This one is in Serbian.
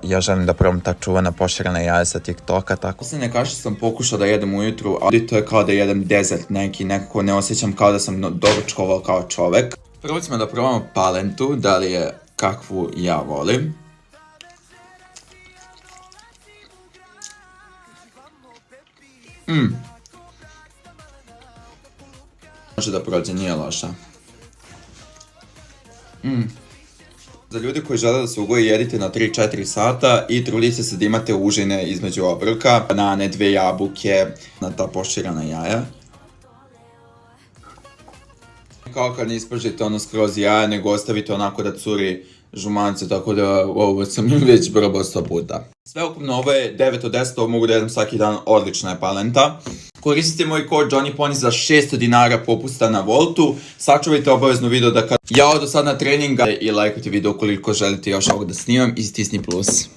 Ja želim da probam ta čuvana pošarana jaja sa TikToka, tako. Posljednje kaše sam pokušao da jedem ujutru, ali to je kao da jedem dezert neki, nekako ne osjećam kao da sam doručkovao kao čovek. Prvo ćemo da probamo palentu, da li je kakvu ja volim. Može da prođe, nije loša. Za ljudi koji žele da se ugoji, jedite na 3-4 sata i trudite se da imate užine između obroka, banane, 2 jabuke, na ta poširana jaja. Kao kad ne ispržite ono skroz jaja, nego ostavite onako da curi žumance, tako da ovo sam već probao 100 puta. Sve ukupno ovo je 9 od 10, ovo mogu da jedem svaki dan, odlična je palenta. Koristite moj kod JohnnyPony za 600 dinara popusta na Voltu. Sačuvajte obavezno video da kad ja odu sad na treninga i lajkujte video ukoliko želite još ovog da snimam i stisni plus.